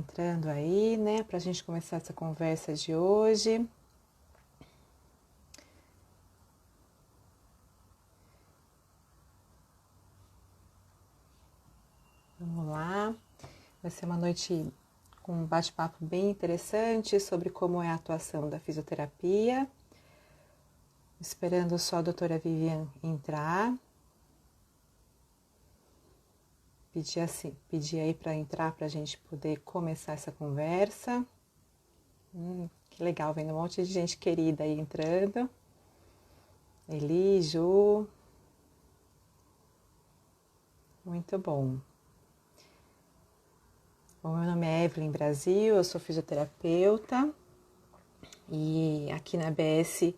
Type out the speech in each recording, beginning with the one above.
entrando aí, né, para a gente começar essa conversa de hoje. Vamos lá. Vai ser uma noite com um bate-papo bem interessante sobre como é a atuação da fisioterapia. Esperando só a doutora Vivian entrar. Pedir aí para entrar para a gente poder começar essa conversa. Que legal, vendo um monte de gente querida aí entrando. Eli, Ju. Muito bom. Bom, meu nome é Evelyn Brasil, eu sou fisioterapeuta e aqui na ABS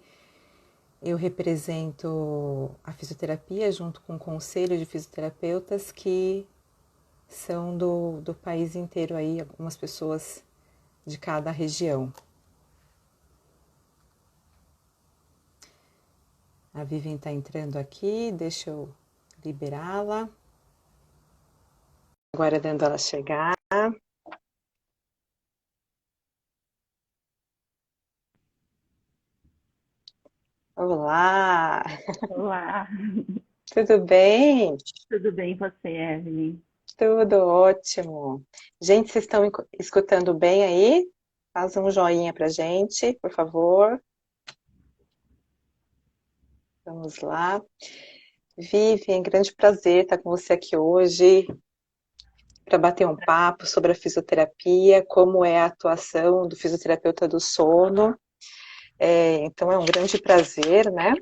eu represento a fisioterapia junto com o conselho de fisioterapeutas que são do país inteiro aí, algumas pessoas de cada região. A Vivian está entrando aqui, deixa eu liberá-la. Aguardando ela chegar. Olá! Olá, Tudo bem? tudo bem você, Evelyn? Tudo ótimo. Gente, vocês estão escutando bem aí? Faz um joinha pra gente, por favor. Vamos lá. Vivian, grande prazer estar com você aqui hoje para bater um papo sobre a fisioterapia, como é a atuação do fisioterapeuta do sono. Então, é um grande prazer, né?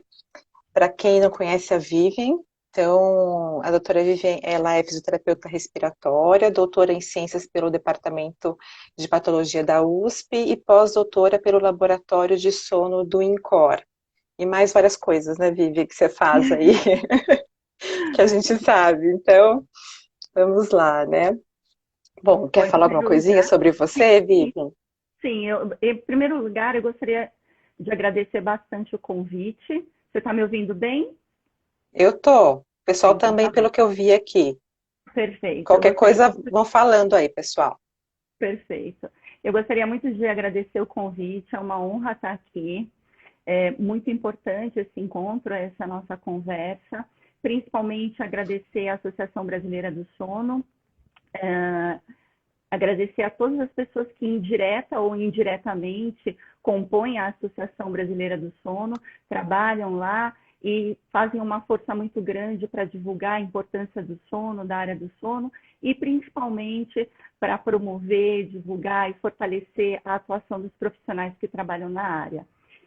Para quem não conhece a Vivian, então, a doutora Vivian, ela é fisioterapeuta respiratória, doutora em ciências pelo Departamento de Patologia da USP e pós-doutora pelo Laboratório de Sono do INCOR. E mais várias coisas, né, Vivi, que você faz aí, que a gente sabe. Então, vamos lá, né? Bom, Bom, quer em falar alguma primeiro coisinha lugar, sobre você, Vivi? sim, em primeiro lugar, eu gostaria de agradecer bastante o convite. Você está me ouvindo bem? Eu tô. O pessoal Então, também, tá pelo bom. que eu vi aqui. Perfeito. Qualquer coisa, vão falando aí, pessoal. Perfeito. Eu gostaria muito de agradecer o convite. É uma honra estar aqui. É muito importante esse encontro, essa nossa conversa. Principalmente agradecer à Associação Brasileira do Sono, é, agradecer a todas as pessoas que, direta ou indiretamente, compõem a Associação Brasileira do Sono, trabalham lá e fazem uma força muito grande para divulgar a importância do sono, da área do sono, e principalmente para promover, divulgar e fortalecer a atuação dos profissionais que trabalham na área.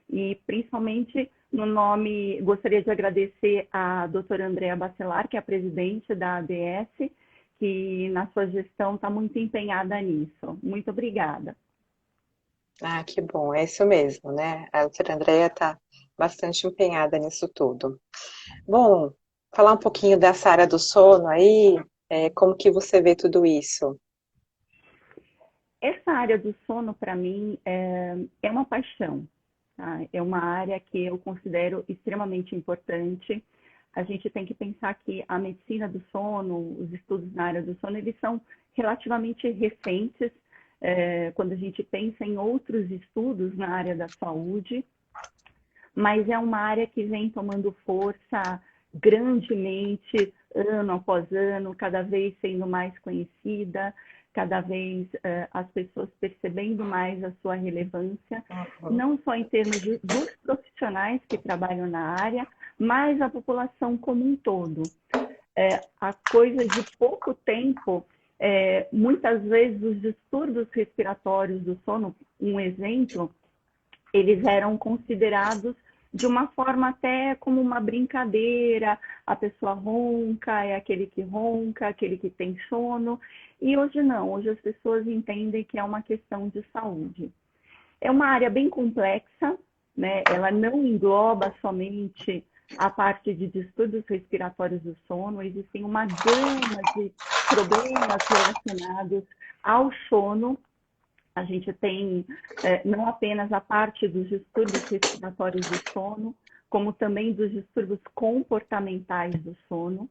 E principalmente no nome, gostaria de agradecer a doutora Andrea Bacelar, que é a presidente da ABS, que na sua gestão está muito empenhada nisso. Muito obrigada. Ah, que bom, é isso mesmo, né? A doutora Andrea está bastante empenhada nisso tudo. Bom, falar um pouquinho dessa área do sono aí, como que você vê tudo isso? Essa área do sono, para mim, é uma paixão. Tá? É uma área que eu considero extremamente importante. A gente tem que pensar que a medicina do sono, os estudos na área do sono, eles são relativamente recentes, quando a gente pensa em outros estudos na área da saúde, mas é uma área que vem tomando força grandemente, ano após ano, cada vez sendo mais conhecida, cada vez as pessoas percebendo mais a sua relevância, Uhum. não só em termos dos profissionais que trabalham na área, mas a população como um todo. A coisa de pouco tempo, muitas vezes os distúrbios respiratórios do sono, um exemplo, eles eram considerados de uma forma até como uma brincadeira, a pessoa ronca, é aquele que ronca, aquele que tem sono, e hoje não, hoje as pessoas entendem que é uma questão de saúde. É uma área bem complexa, né? Ela não engloba somente a parte de distúrbios respiratórios do sono, existem uma gama de problemas relacionados ao sono. A gente tem não apenas a parte dos distúrbios respiratórios do sono, como também dos distúrbios comportamentais do sono.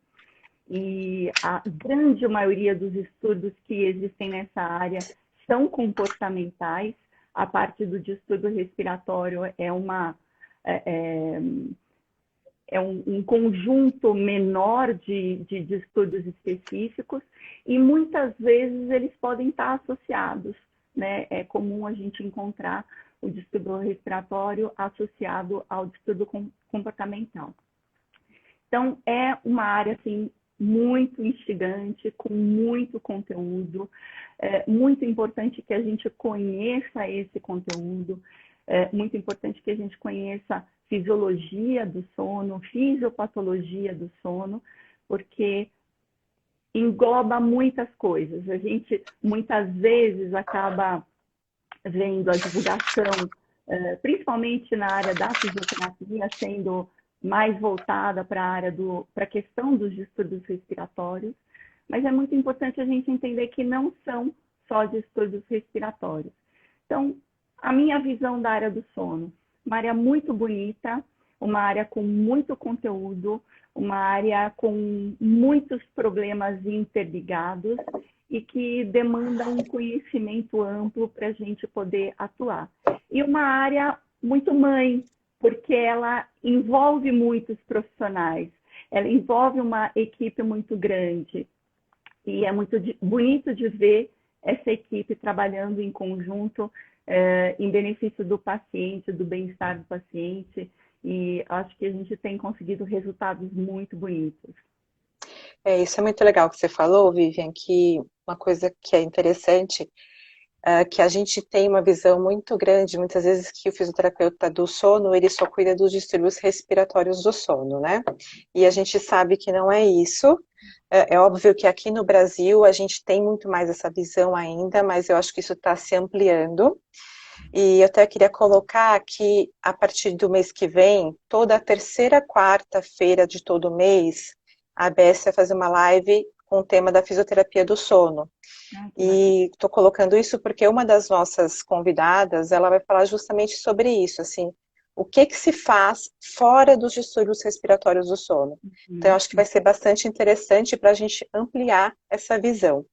E a grande maioria dos distúrbios que existem nessa área são comportamentais. A parte do distúrbio respiratório é um conjunto menor de distúrbios específicos e muitas vezes eles podem estar associados, né? É comum a gente encontrar o distúrbio respiratório associado ao distúrbio comportamental. Então, é uma área assim, muito instigante, com muito conteúdo. É muito importante que a gente conheça esse conteúdo, é muito importante que a gente conheça fisiologia do sono, fisiopatologia do sono, porque engloba muitas coisas. A gente, muitas vezes, acaba vendo a divulgação, principalmente na área da fisioterapia, sendo mais voltada para a questão dos distúrbios respiratórios, mas é muito importante a gente entender que não são só distúrbios respiratórios. Então, a minha visão da área do sono, uma área muito bonita, uma área com muito conteúdo, uma área com muitos problemas interligados e que demanda um conhecimento amplo para a gente poder atuar. E uma área muito mãe, porque ela envolve muitos profissionais, ela envolve uma equipe muito grande. E é muito bonito de ver essa equipe trabalhando em conjunto, em benefício do paciente, do bem-estar do paciente. E acho que a gente tem conseguido resultados muito bonitos. Isso é muito legal que você falou, Vivian, que uma coisa que é interessante que a gente tem uma visão muito grande, muitas vezes, que o fisioterapeuta do sono, ele só cuida dos distúrbios respiratórios do sono, né? E a gente sabe que não é isso. É óbvio que aqui no Brasil a gente tem muito mais essa visão ainda, mas eu acho que isso está se ampliando. E eu até queria colocar que, a partir do mês que vem, toda a terceira quarta-feira de todo mês, a ABS vai fazer uma live com o tema da fisioterapia do sono. E estou colocando isso porque uma das nossas convidadas, ela vai falar justamente sobre isso, assim, o que se faz fora dos distúrbios respiratórios do sono. Então, eu acho que vai ser bastante interessante para a gente ampliar essa visão,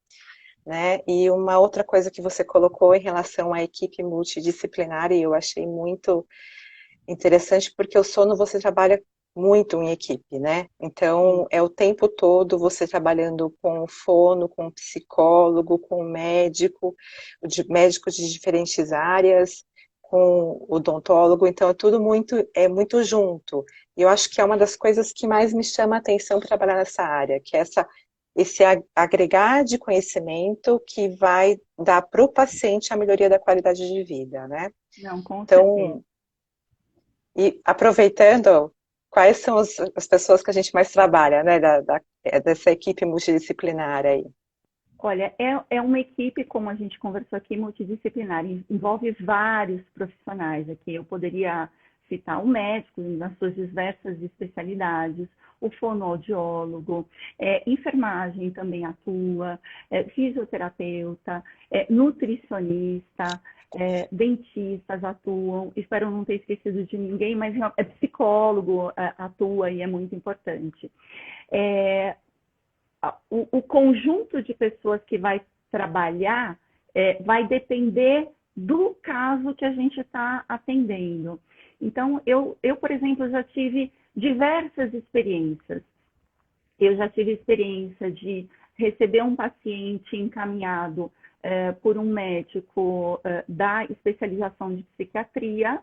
né? E uma outra coisa que você colocou em relação à equipe multidisciplinar, e eu achei muito interessante, porque o sono você trabalha muito em equipe, né? Então, é o tempo todo você trabalhando com o fono, com o psicólogo, com o médico, médicos de diferentes áreas, com o odontólogo, então é muito junto. E eu acho que é uma das coisas que mais me chama a atenção para trabalhar nessa área, que é esse agregar de conhecimento que vai dar para o paciente a melhoria da qualidade de vida, né? Não, com certeza. Então, e aproveitando, quais são as pessoas que a gente mais trabalha, né, dessa equipe multidisciplinar aí? Olha, é uma equipe, como a gente conversou aqui, multidisciplinar, envolve vários profissionais aqui. Eu poderia citar o médico nas suas diversas especialidades, o fonoaudiólogo, enfermagem também atua, fisioterapeuta, nutricionista, dentistas atuam, espero não ter esquecido de ninguém, mas psicólogo atua e é muito importante. O conjunto de pessoas que vai trabalhar vai depender do caso que a gente está atendendo. Então, eu, por exemplo, já tive diversas experiências. Eu já tive experiência de receber um paciente encaminhado por um médico da especialização de psiquiatria,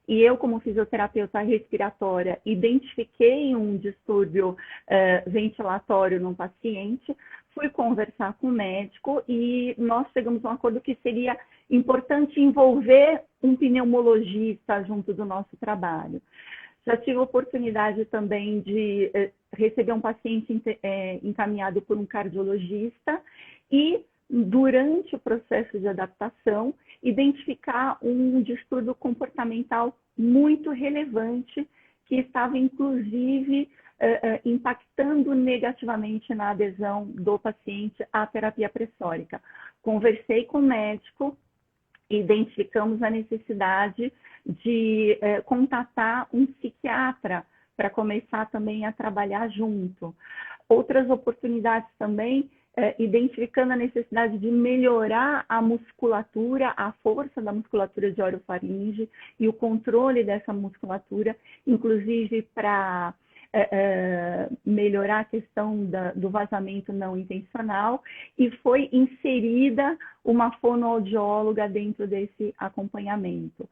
e eu, como fisioterapeuta respiratória, identifiquei um distúrbio ventilatório no paciente, fui conversar com o médico e nós chegamos a um acordo que seria importante envolver um pneumologista junto do nosso trabalho. Já tive a oportunidade também de receber um paciente encaminhado por um cardiologista e, durante o processo de adaptação, identificar um distúrbio comportamental muito relevante que estava, inclusive, impactando negativamente na adesão do paciente à terapia pressórica. Conversei com o médico, identificamos a necessidade de contatar um psiquiatra para começar também a trabalhar junto. Outras oportunidades também identificando a necessidade de melhorar a musculatura, a força da musculatura de orofaringe e o controle dessa musculatura, inclusive para melhorar a questão do vazamento não intencional, e foi inserida uma fonoaudióloga dentro desse acompanhamento.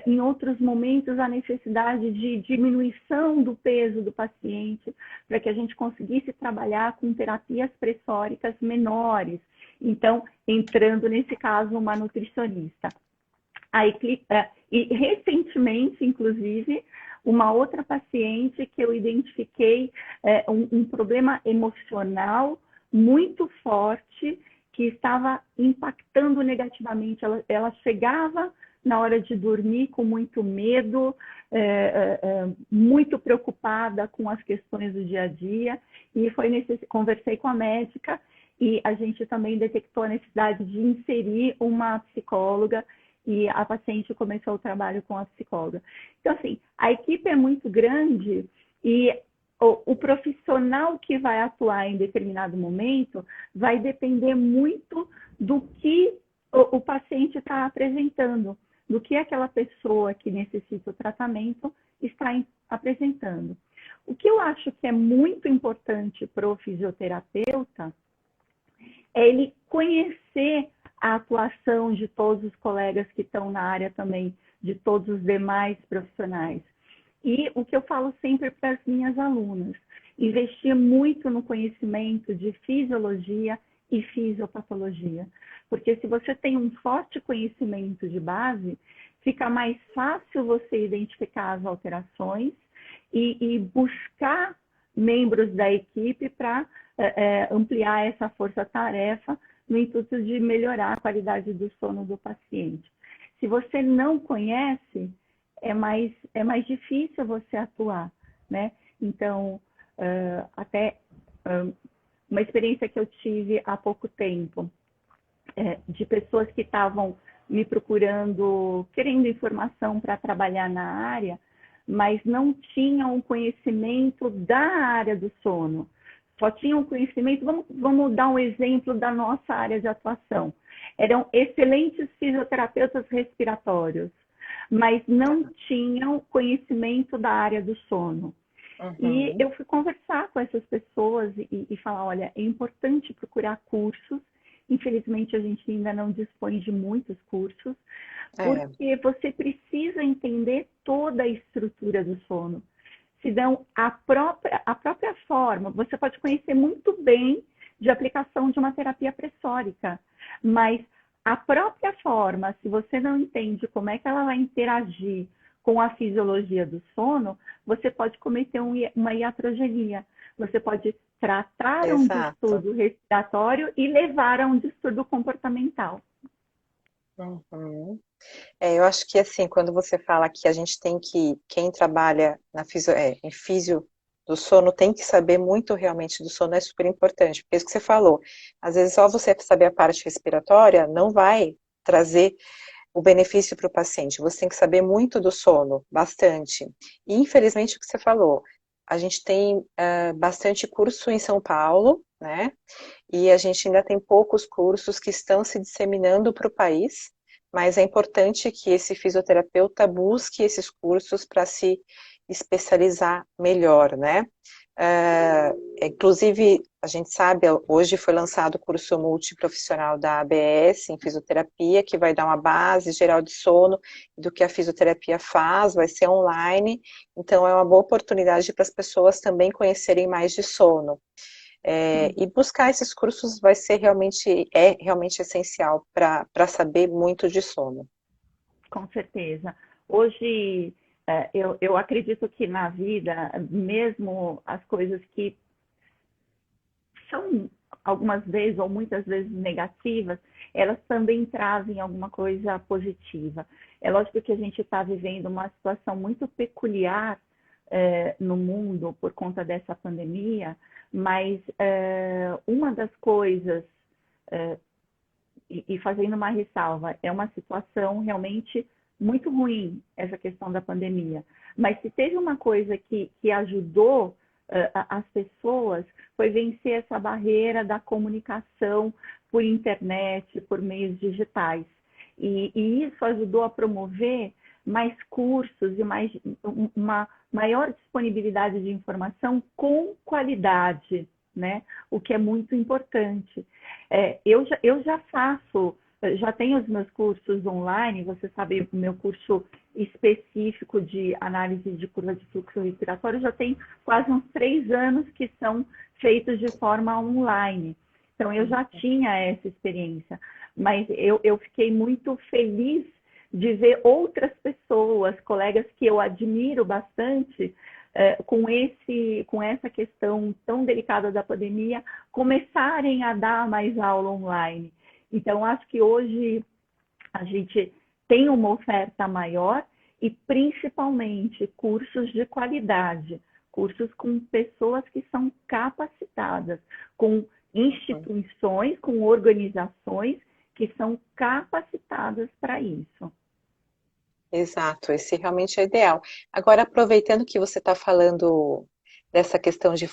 Em outros momentos, a necessidade de diminuição do peso do paciente, para que a gente conseguisse trabalhar com terapias pressóricas menores. Então, entrando nesse caso, uma nutricionista. E recentemente, inclusive, uma outra paciente que eu identifiquei um problema emocional muito forte que estava impactando negativamente. Ela chegava na hora de dormir com muito medo, muito preocupada com as questões do dia a dia, e conversei com a médica e a gente também detectou a necessidade de inserir uma psicóloga, e a paciente começou o trabalho com a psicóloga. Então, assim, a equipe é muito grande e o profissional que vai atuar em determinado momento vai depender muito do que o paciente está apresentando, do que aquela pessoa que necessita o tratamento está apresentando. O que eu acho que é muito importante para o fisioterapeuta é ele conhecer a atuação de todos os colegas que estão na área também, de todos os demais profissionais. E o que eu falo sempre para as minhas alunas, investir muito no conhecimento de fisiologia e fisiopatologia. Porque se você tem um forte conhecimento de base, fica mais fácil você identificar as alterações e buscar membros da equipe para ampliar essa força-tarefa no intuito de melhorar a qualidade do sono do paciente. Se você não conhece, é mais difícil você atuar, né? Então, uma experiência que eu tive há pouco tempo, de pessoas que estavam me procurando, querendo informação para trabalhar na área, mas não tinham conhecimento da área do sono. Só tinham conhecimento, vamos dar um exemplo da nossa área de atuação. Eram excelentes fisioterapeutas respiratórios, mas não tinham conhecimento da área do sono. Uhum. E eu fui conversar com essas pessoas e falar, olha, é importante procurar cursos. Infelizmente, a gente ainda não dispõe de muitos cursos, porque você precisa entender toda a estrutura do sono. Senão, a própria forma, você pode conhecer muito bem de aplicação de uma terapia pressórica, mas a própria forma, se você não entende como é que ela vai interagir com a fisiologia do sono, você pode cometer uma iatrogenia. Você pode tratar um distúrbio respiratório e levar a um distúrbio comportamental. Uhum. Eu acho que assim, quando você fala que a gente tem que, quem trabalha em físio do sono tem que saber muito realmente do sono, é super importante, porque é isso que você falou, às vezes só você saber a parte respiratória não vai trazer o benefício para o paciente, você tem que saber muito do sono, bastante. E infelizmente o que você falou, a gente tem bastante curso em São Paulo, né, e a gente ainda tem poucos cursos que estão se disseminando para o país, mas é importante que esse fisioterapeuta busque esses cursos para se especializar melhor, né? Inclusive, a gente sabe, hoje foi lançado o curso multiprofissional da ABS em fisioterapia, que vai dar uma base geral de sono do que a fisioterapia faz, vai ser online, então é uma boa oportunidade para as pessoas também conhecerem mais de sono. E buscar esses cursos é realmente essencial para saber muito de sono. Com certeza. Hoje, eu acredito que na vida, mesmo as coisas que são algumas vezes ou muitas vezes negativas, elas também trazem alguma coisa positiva. É lógico que a gente está vivendo uma situação muito peculiar no mundo por conta dessa pandemia, mas uma das coisas, e fazendo uma ressalva, é uma situação realmente muito ruim, essa questão da pandemia. Mas se teve uma coisa que ajudou as pessoas foi vencer essa barreira da comunicação por internet, por meios digitais. E isso ajudou a promover mais cursos e uma maior disponibilidade de informação com qualidade, né? O que é muito importante. Eu já faço, já tenho os meus cursos online, você sabe, o meu curso específico de análise de curva de fluxo respiratório já tem quase uns 3 anos que são feitos de forma online. Então, eu já tinha essa experiência, mas eu fiquei muito feliz de ver outras pessoas, colegas que eu admiro bastante, com essa questão tão delicada da pandemia, começarem a dar mais aula online. Então, acho que hoje a gente tem uma oferta maior e, principalmente, cursos de qualidade, cursos com pessoas que são capacitadas, com instituições, com organizações que são capacitadas para isso. Exato, esse realmente é o ideal. Agora, aproveitando que você está falando dessa questão de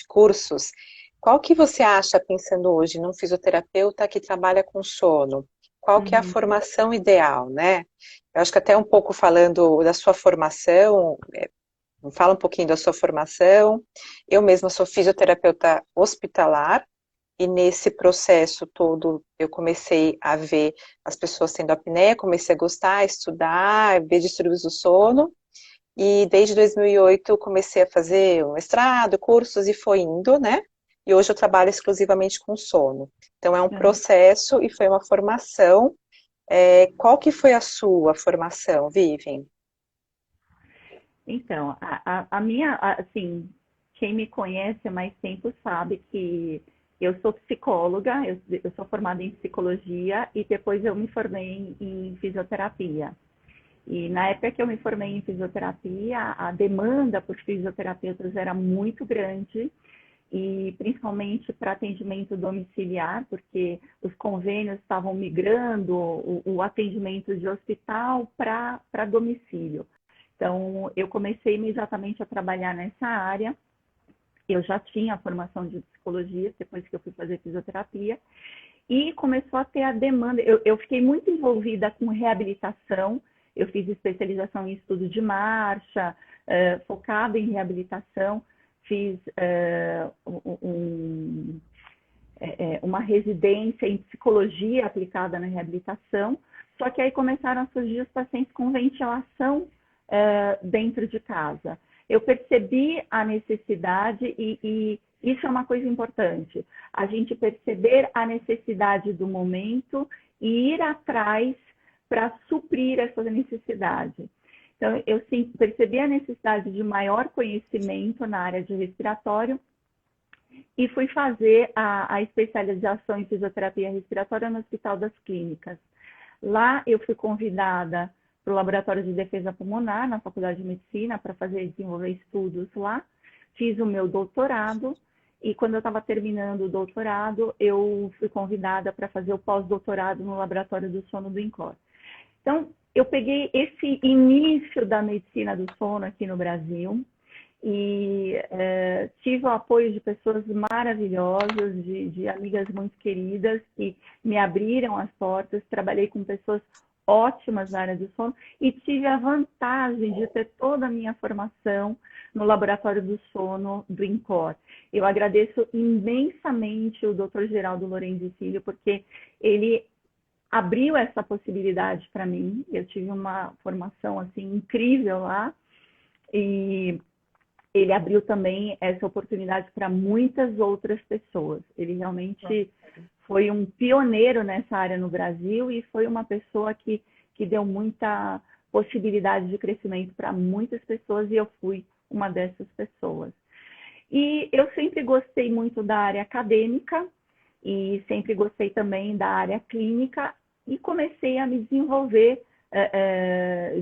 cursos, qual que você acha, pensando hoje num fisioterapeuta que trabalha com sono, qual que é a Uhum. formação ideal, né? Eu acho que até um pouco falando da sua formação, fala um pouquinho da sua formação. Eu mesma sou fisioterapeuta hospitalar, e nesse processo todo, eu comecei a ver as pessoas tendo apneia, comecei a gostar, estudar, ver distúrbios do sono. E desde 2008 eu comecei a fazer um mestrado, cursos e foi indo, né? E hoje eu trabalho exclusivamente com sono. Então é um processo e foi uma formação. Qual que foi a sua formação, Vivian? Então, a minha, assim, quem me conhece há mais tempo sabe que eu sou psicóloga, eu sou formada em psicologia e depois eu me formei em fisioterapia. E na época que eu me formei em fisioterapia, a demanda por fisioterapeutas era muito grande, e principalmente para atendimento domiciliar, porque os convênios estavam migrando o atendimento de hospital para domicílio. Então, eu comecei imediatamente a trabalhar nessa área. Eu já tinha a formação de psicologia, depois que eu fui fazer fisioterapia, e começou a ter a demanda. Eu fiquei muito envolvida com reabilitação, eu fiz especialização em estudo de marcha, focada em reabilitação, fiz uma residência em psicologia aplicada na reabilitação, só que aí começaram a surgir os pacientes com ventilação dentro de casa. Eu percebi a necessidade e isso é uma coisa importante, a gente perceber a necessidade do momento e ir atrás para suprir essa necessidade. Então, eu sim, percebi a necessidade de maior conhecimento na área de respiratório e fui fazer a especialização em fisioterapia respiratória no Hospital das Clínicas. Lá eu fui convidada para o Laboratório de Defesa Pulmonar, na Faculdade de Medicina, para desenvolver estudos lá. Fiz o meu doutorado e quando eu estava terminando o doutorado, eu fui convidada para fazer o pós-doutorado no Laboratório do Sono do INCOR. Então, eu peguei esse início da medicina do sono aqui no Brasil e tive o apoio de pessoas maravilhosas, de amigas muito queridas que me abriram as portas. Trabalhei com pessoas ótimas na área do sono e tive a vantagem de ter toda a minha formação no Laboratório do Sono do INCOR. Eu agradeço imensamente o Dr. Geraldo Lorenzi Filho, porque ele abriu essa possibilidade para mim. Eu tive uma formação assim incrível lá e ele abriu também essa oportunidade para muitas outras pessoas. Ele realmente foi um pioneiro nessa área no Brasil e foi uma pessoa que deu muita possibilidade de crescimento para muitas pessoas e eu fui uma dessas pessoas. E eu sempre gostei muito da área acadêmica e sempre gostei também da área clínica e comecei a me desenvolver,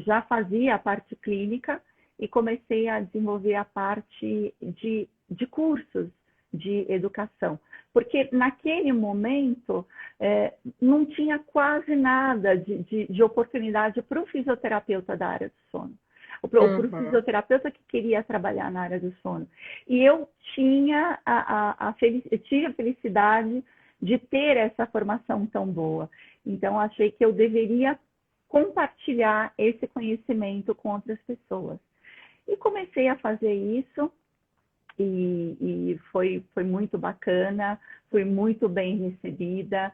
já fazia a parte clínica e comecei a desenvolver a parte de cursos de educação. Porque naquele momento não tinha quase nada de oportunidade para o fisioterapeuta da área do sono. ou para o Uhum. fisioterapeuta que queria trabalhar na área do sono. E eu tinha eu tive a felicidade de ter essa formação tão boa. Então, achei que eu deveria compartilhar esse conhecimento com outras pessoas. E comecei a fazer isso, e foi muito bacana, fui muito bem recebida,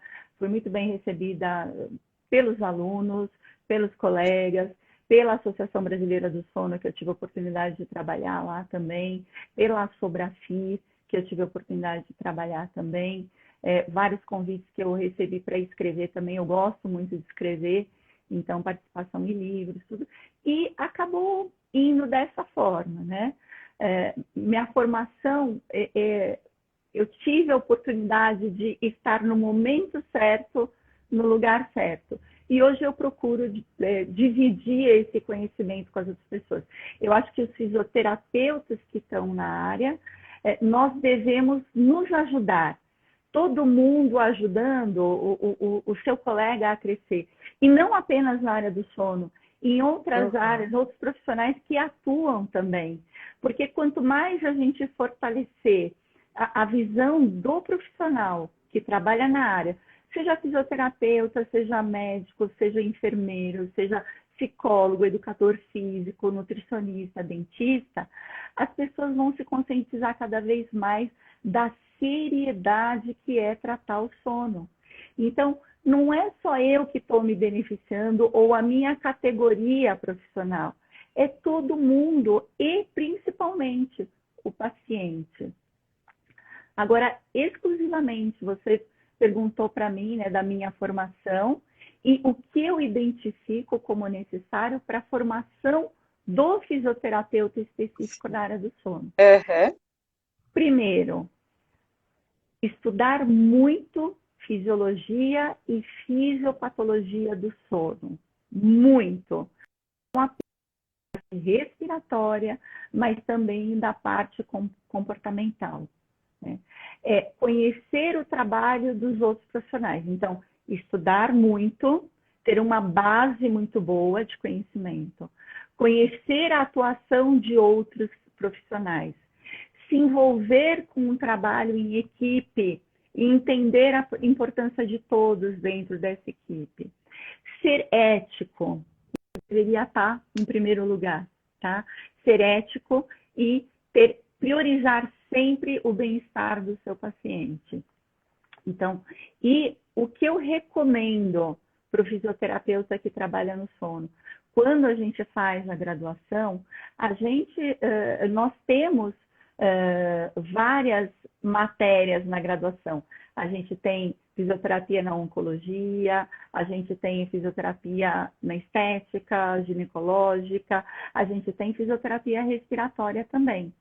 pelos alunos, pelos colegas, pela Associação Brasileira do Sono, que eu tive a oportunidade de trabalhar lá também, pela Sobrafir, que eu tive a oportunidade de trabalhar também, vários convites que eu recebi para escrever também, eu gosto muito de escrever, então participação em livros, tudo, e acabou indo dessa forma, né? Minha formação, eu tive a oportunidade de estar no momento certo, no lugar certo. E hoje eu procuro dividir esse conhecimento com as outras pessoas. Eu acho que os fisioterapeutas que estão na área, nós devemos nos ajudar. Todo mundo ajudando o seu colega a crescer. E não apenas na área do sono, em outras áreas, outros profissionais que atuam também. Porque quanto mais a gente fortalecer a visão do profissional que trabalha na área, seja fisioterapeuta, seja médico, seja enfermeiro, seja psicólogo, educador físico, nutricionista, dentista, as pessoas vão se conscientizar cada vez mais da seriedade que é tratar o sono. Então, não é só eu que estou me beneficiando ou a minha categoria profissional, é todo mundo e principalmente o paciente. Agora, exclusivamente, você perguntou para mim, né, da minha formação e o que eu identifico como necessário para a formação do fisioterapeuta específico na área do sono. Uhum. Primeiro, estudar muito fisiologia e fisiopatologia do sono. Muito. Uma parte respiratória, mas também da parte comportamental. Né? Conhecer o trabalho dos outros profissionais. Então, estudar muito, ter uma base muito boa de conhecimento. Conhecer a atuação de outros profissionais. Se envolver com um trabalho em equipe e entender a importância de todos dentro dessa equipe. Ser ético deveria estar em primeiro lugar, tá? Ser ético e priorizar sempre o bem-estar do seu paciente. Então, e o que eu recomendo para o fisioterapeuta que trabalha no sono? Quando a gente faz a graduação, nós temos várias matérias na graduação. A gente tem fisioterapia na oncologia, a gente tem fisioterapia na estética, ginecológica, a gente tem fisioterapia respiratória também.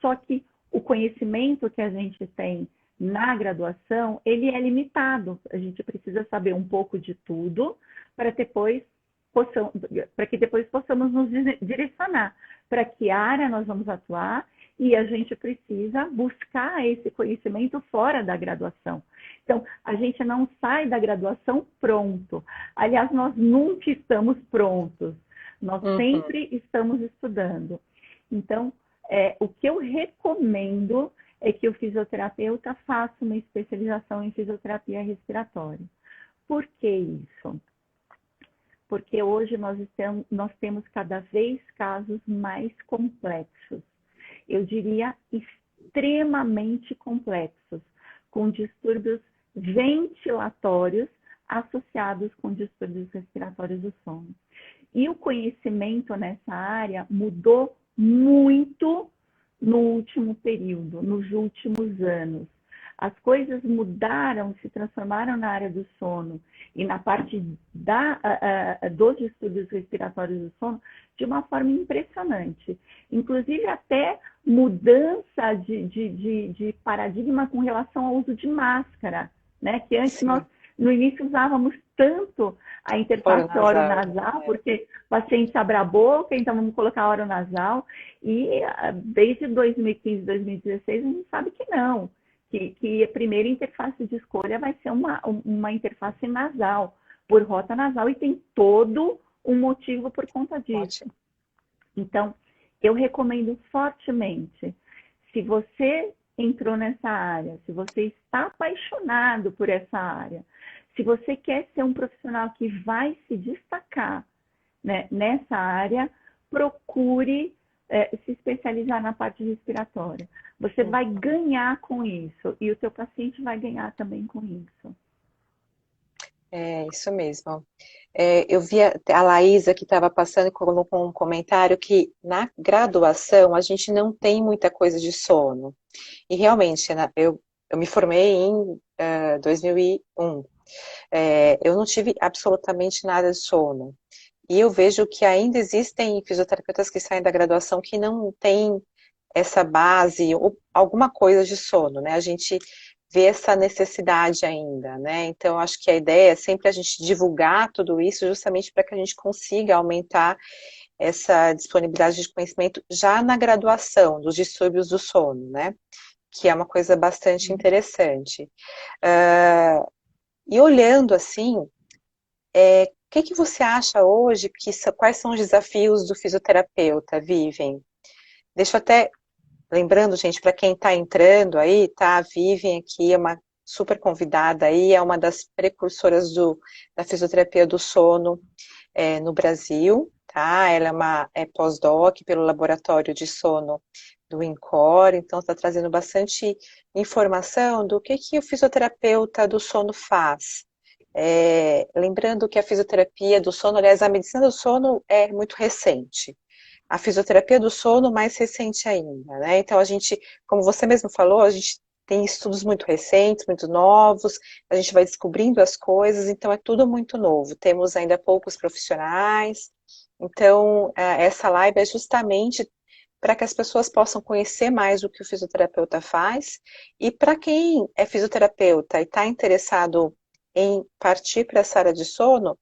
Só que o conhecimento que a gente tem na graduação, ele é limitado. A gente precisa saber um pouco de tudo para que depois possamos nos direcionar para que área nós vamos atuar, e a gente precisa buscar esse conhecimento fora da graduação. Então, a gente não sai da graduação pronto. Aliás, nós nunca estamos prontos. Nós sempre estamos estudando. Então, o que eu recomendo é que o fisioterapeuta faça uma especialização em fisioterapia respiratória. Por que isso? Porque hoje nós temos cada vez casos mais complexos. Eu diria extremamente complexos, com distúrbios ventilatórios associados com distúrbios respiratórios do sono. E o conhecimento nessa área mudou muito no último período, nos últimos anos. As coisas mudaram, se transformaram na área do sono e na parte dos distúrbios respiratórios do sono de uma forma impressionante. Inclusive até mudança de paradigma com relação ao uso de máscara, né? Que antes nós, no início, usávamos tanto a interface oro-nasal, porque o paciente abre a boca, então vamos colocar oro-nasal, e desde 2015, 2016, a gente sabe que não. Que a primeira interface de escolha vai ser uma interface nasal, por rota nasal, e tem todo um motivo por conta disso. Então, eu recomendo fortemente, se você entrou nessa área, se você está apaixonado por essa área, se você quer ser um profissional que vai se destacar, né, nessa área, procure se especializar na parte respiratória. Você vai ganhar com isso e o teu paciente vai ganhar também com isso. É isso mesmo. Eu vi a Laísa que estava passando e colocou um comentário que na graduação a gente não tem muita coisa de sono. E realmente, né, eu me formei em 2001. Eu não tive absolutamente nada de sono. E eu vejo que ainda existem fisioterapeutas que saem da graduação que não têm essa base ou alguma coisa de sono, né? A gente vê essa necessidade ainda, né? Então, acho que a ideia é sempre a gente divulgar tudo isso justamente para que a gente consiga aumentar essa disponibilidade de conhecimento já na graduação dos distúrbios do sono, né? Que é uma coisa bastante interessante. E olhando assim, o que você acha hoje quais são os desafios do fisioterapeuta, Vivian? Deixa eu até lembrando, gente, para quem está entrando aí, tá? A Vivian aqui é uma super convidada aí, é uma das precursoras da fisioterapia do sono no Brasil, tá? Ela é pós-doc pelo Laboratório de Sono do INCOR, então está trazendo bastante informação do que o fisioterapeuta do sono faz. Lembrando que a fisioterapia do sono, aliás, a medicina do sono é muito recente. A fisioterapia do sono mais recente ainda, né? Então a gente, como você mesmo falou, a gente tem estudos muito recentes, muito novos, a gente vai descobrindo as coisas, então é tudo muito novo. Temos ainda poucos profissionais, então essa live é justamente para que as pessoas possam conhecer mais o que o fisioterapeuta faz e para quem é fisioterapeuta e está interessado em partir para essa área de sono,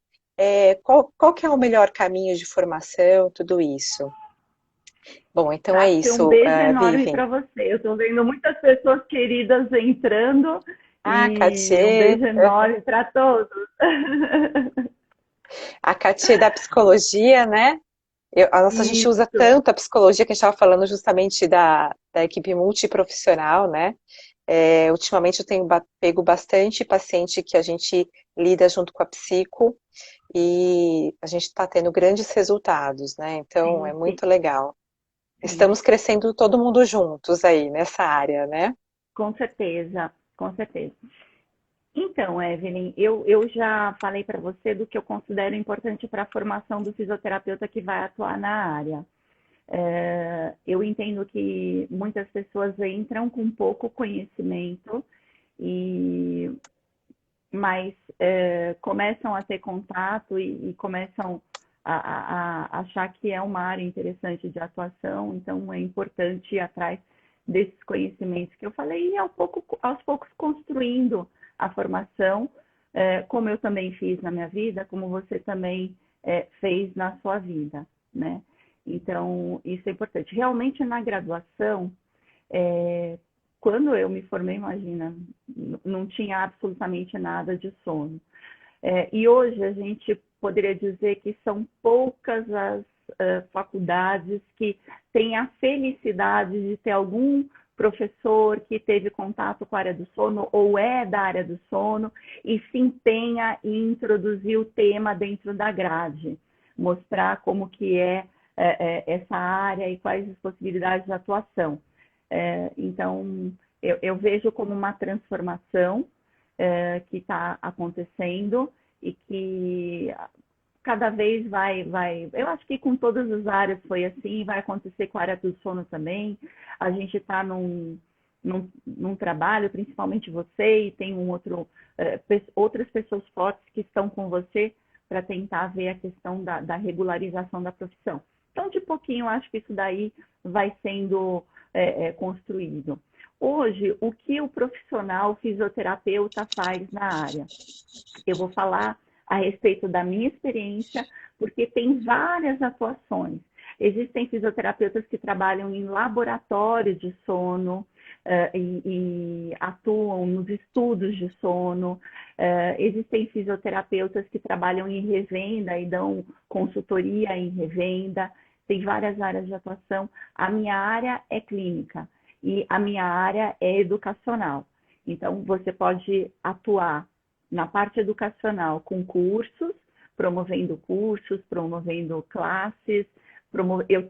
qual que é o melhor caminho de formação, tudo isso. Bom, então é Tati, um isso, beijo enorme Vivian. para você. Eu estou vendo muitas pessoas queridas entrando Ah, e um Katia, beijo enorme para todos. a Katia da psicologia, né? A gente usa Isso. tanto a psicologia que a gente estava falando justamente da equipe multiprofissional, né? Ultimamente eu tenho pego bastante paciente que a gente lida junto com a psico e a gente está tendo grandes resultados, né? Então é Sim, sim, muito legal. sim. Estamos crescendo todo mundo juntos aí nessa área, né? Com certeza, com certeza. Então, Evelyn, eu já falei para você do que eu considero importante para a formação do fisioterapeuta que vai atuar na área. Eu entendo que muitas pessoas entram com pouco conhecimento e mas começam a ter contato e começam a achar que é uma área interessante de atuação, então é importante ir atrás desses conhecimentos que eu falei e aos poucos construindo a formação, como eu também fiz na minha vida, como você também fez na sua vida, né? Então, isso é importante. Realmente, na graduação, é, quando eu me formei, imagina, não tinha absolutamente nada de sono. E hoje a gente poderia dizer que são poucas as faculdades que têm a felicidade de ter algum professor que teve contato com a área do sono ou é da área do sono e se empenha em introduzir o tema dentro da grade, mostrar como que essa área e quais as possibilidades de atuação. Então, eu vejo como uma transformação que está acontecendo e que cada vez vai. Eu acho que com todas as áreas foi assim, vai acontecer com a área do sono também. A gente está num trabalho, principalmente você, e tem outras pessoas fortes que estão com você para tentar ver a questão da regularização da profissão. Então, de pouquinho, eu acho que isso daí vai sendo construído. Hoje, o que o profissional fisioterapeuta faz na área? Eu vou falar a respeito da minha experiência, porque tem várias atuações. Existem fisioterapeutas que trabalham em laboratórios de sono e atuam nos estudos de sono. Existem fisioterapeutas que trabalham em revenda e dão consultoria em revenda. tem várias áreas de atuação. A minha área é clínica e a minha área é educacional. Então, você pode atuar na parte educacional com cursos, promovendo classes.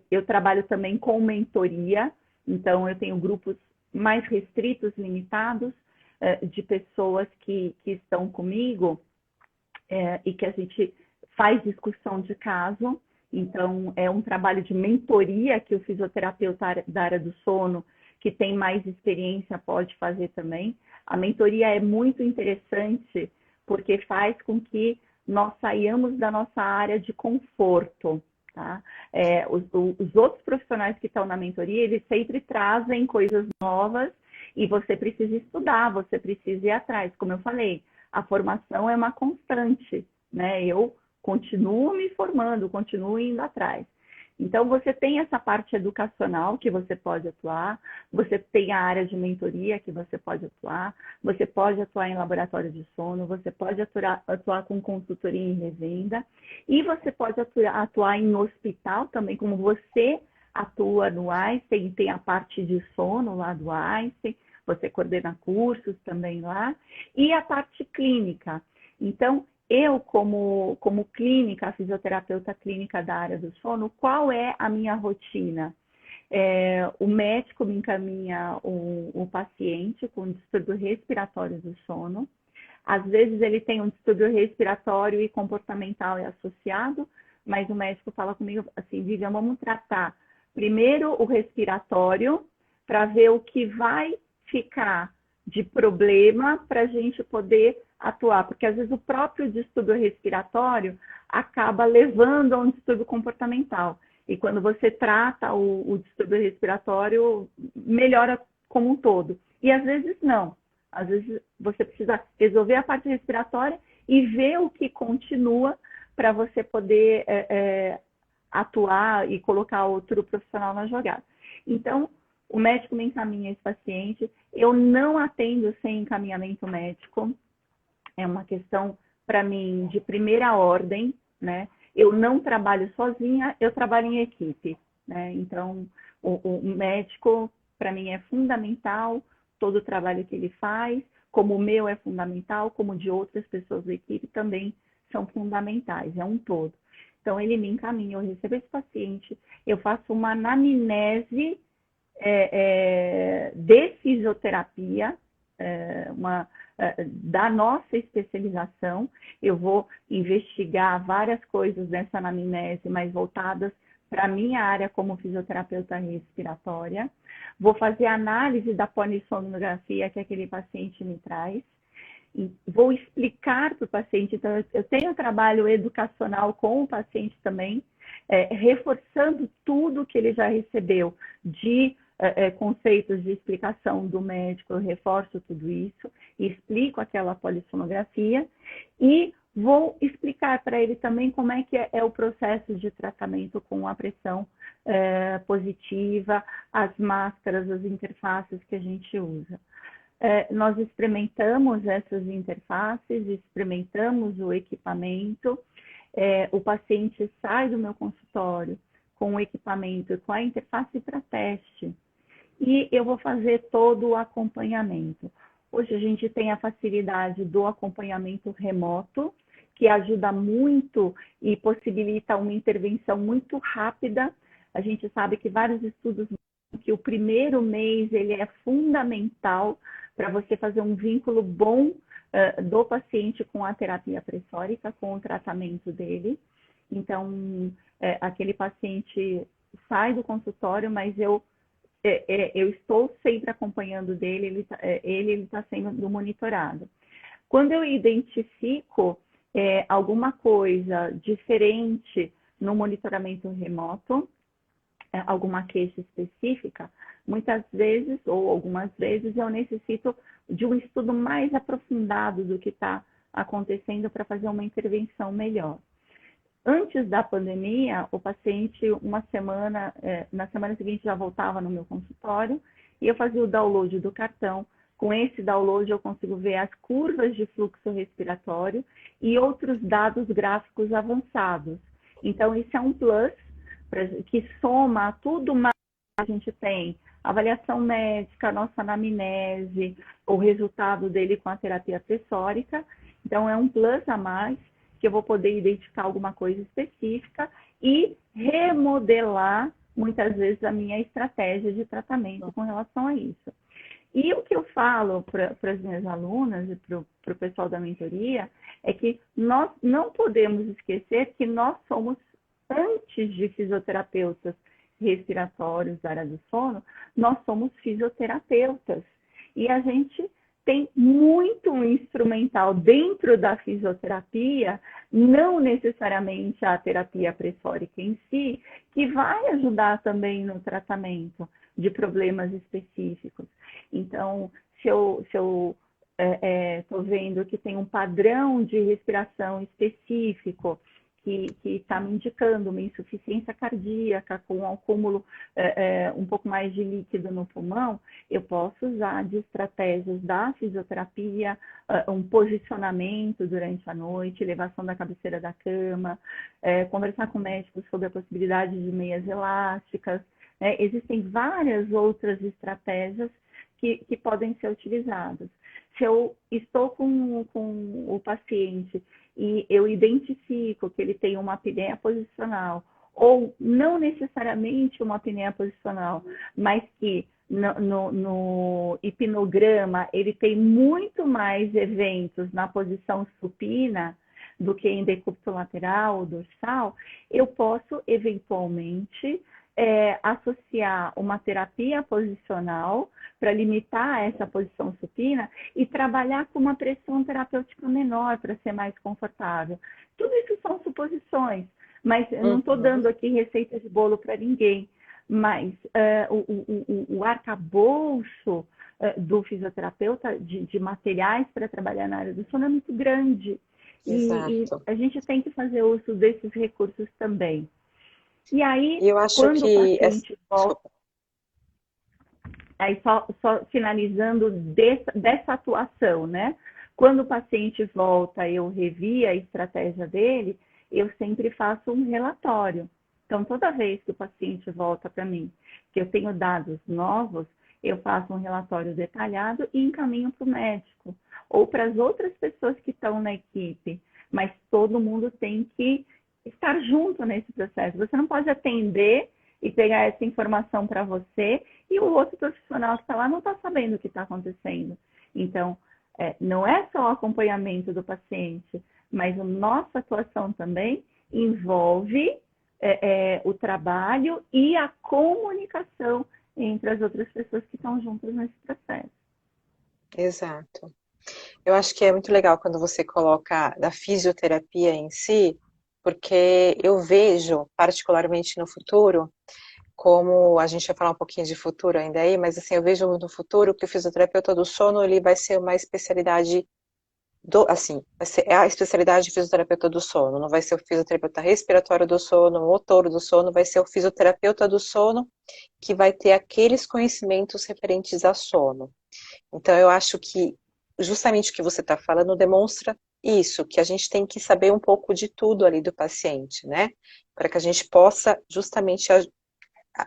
Eu trabalho também com mentoria, então eu tenho grupos mais restritos, limitados, de pessoas que estão comigo e que a gente faz discussão de caso. Então, é um trabalho de mentoria que o fisioterapeuta da área do sono, que tem mais experiência, pode fazer também. A mentoria é muito interessante porque faz com que nós saiamos da nossa área de conforto. Tá? Os outros profissionais que estão na mentoria, eles sempre trazem coisas novas e você precisa estudar, você precisa ir atrás. Como eu falei, a formação é uma constante, né? Eu continuo me formando, continuo indo atrás. Então, você tem essa parte educacional que você pode atuar, você tem a área de mentoria que você pode atuar em laboratório de sono, você pode atuar com consultoria em revenda, e você pode atuar em hospital também, como você atua no Einstein, tem a parte de sono lá do Einstein, você coordena cursos também lá, e a parte clínica. Então, eu, como clínica, fisioterapeuta clínica da área do sono, qual é a minha rotina? O médico me encaminha o paciente com distúrbio respiratório do sono. Às vezes ele tem um distúrbio respiratório e comportamental associado, mas o médico fala comigo assim, Vivian, vamos tratar primeiro o respiratório para ver o que vai ficar de problema para a gente poder atuar, porque às vezes o próprio distúrbio respiratório acaba levando a um distúrbio comportamental. E quando você trata o distúrbio respiratório, melhora como um todo. E às vezes não. Às vezes você precisa resolver a parte respiratória e ver o que continua para você poder atuar e colocar outro profissional na jogada. Então, o médico me encaminha esse paciente. Eu não atendo sem encaminhamento médico. É uma questão, para mim, de primeira ordem, né? Eu não trabalho sozinha, eu trabalho em equipe, né? Então, o médico, para mim, é fundamental, todo o trabalho que ele faz, como o meu é fundamental, como o de outras pessoas da equipe também são fundamentais, é um todo. Então, ele me encaminha, eu recebo esse paciente, eu faço uma anamnese de fisioterapia, da nossa especialização. Eu vou investigar várias coisas nessa anamnese, mas voltadas para a minha área como fisioterapeuta respiratória. Vou fazer análise da polissonografia que aquele paciente me traz. E vou explicar para o paciente. Então, eu tenho trabalho educacional com o paciente também, reforçando tudo que ele já recebeu de conceitos de explicação do médico. Eu reforço tudo isso, explico aquela polissonografia e vou explicar para ele também como é que é o processo de tratamento com a pressão positiva, as máscaras, as interfaces que a gente usa. Nós experimentamos essas interfaces, experimentamos o equipamento, o paciente sai do meu consultório com o equipamento e com a interface para teste. E eu vou fazer todo o acompanhamento. Hoje a gente tem a facilidade do acompanhamento remoto, que ajuda muito e possibilita uma intervenção muito rápida. A gente sabe que vários estudos mostram que o primeiro mês ele é fundamental para você fazer um vínculo bom do paciente com a terapia pressórica, com o tratamento dele. Então, aquele paciente sai do consultório, mas eu estou sempre acompanhando dele, ele está sendo monitorado. Quando eu identifico alguma coisa diferente no monitoramento remoto, alguma queixa específica, muitas vezes, ou algumas vezes, eu necessito de um estudo mais aprofundado do que está acontecendo para fazer uma intervenção melhor. Antes da pandemia, o paciente, na semana seguinte já voltava no meu consultório e eu fazia o download do cartão. Com esse download eu consigo ver as curvas de fluxo respiratório e outros dados gráficos avançados. Então, isso é um plus que soma tudo mais que a gente tem, avaliação médica, nossa anamnese, o resultado dele com a terapia pressórica. Então, é um plus a mais, que eu vou poder identificar alguma coisa específica e remodelar, muitas vezes, a minha estratégia de tratamento com relação a isso. E o que eu falo para as minhas alunas e para o pessoal da mentoria é que nós não podemos esquecer que nós somos, antes de fisioterapeutas respiratórios da área do sono, nós somos fisioterapeutas. E a gente tem muito instrumental dentro da fisioterapia, não necessariamente a terapia pressórica em si, que vai ajudar também no tratamento de problemas específicos. Então, se eu estou vendo que tem um padrão de respiração específico que está me indicando uma insuficiência cardíaca com um acúmulo um pouco mais de líquido no pulmão, eu posso usar de estratégias da fisioterapia, um posicionamento durante a noite, elevação da cabeceira da cama, conversar com médicos sobre a possibilidade de meias elásticas. Existem várias outras estratégias que podem ser utilizadas. Se eu estou com o paciente e eu identifico que ele tem uma apneia posicional, ou não necessariamente uma apneia posicional, mas que no hipnograma ele tem muito mais eventos na posição supina do que em decúbito lateral ou dorsal, eu posso eventualmente associar uma terapia posicional para limitar essa posição supina e trabalhar com uma pressão terapêutica menor para ser mais confortável. Tudo isso são suposições, mas eu não estou dando aqui receita de bolo para ninguém. Mas o arcabouço do fisioterapeuta de materiais para trabalhar na área do sono é muito grande. E a gente tem que fazer uso desses recursos também. E aí, eu acho quando que o paciente volta, aí só finalizando dessa atuação, né? Quando o paciente volta, eu revi a estratégia dele, eu sempre faço um relatório. Então, toda vez que o paciente volta para mim, que eu tenho dados novos, eu faço um relatório detalhado e encaminho para o médico ou para as outras pessoas que estão na equipe. Mas todo mundo tem que estar junto nesse processo. Você não pode atender e pegar essa informação para você e o outro profissional que está lá não está sabendo o que está acontecendo. Então, não é só o acompanhamento do paciente, mas a nossa atuação também envolve o trabalho e a comunicação entre as outras pessoas que estão juntas nesse processo. Exato. Eu acho que é muito legal quando você coloca da fisioterapia em si, porque eu vejo, particularmente no futuro, como a gente vai falar um pouquinho de futuro ainda aí, mas assim, eu vejo no futuro que o fisioterapeuta do sono, ele vai ser uma especialidade é a especialidade de fisioterapeuta do sono, não vai ser o fisioterapeuta respiratório do sono, motor do sono, vai ser o fisioterapeuta do sono que vai ter aqueles conhecimentos referentes a sono. Então, eu acho que justamente o que você está falando demonstra isso, que a gente tem que saber um pouco de tudo ali do paciente, né? Para que a gente possa justamente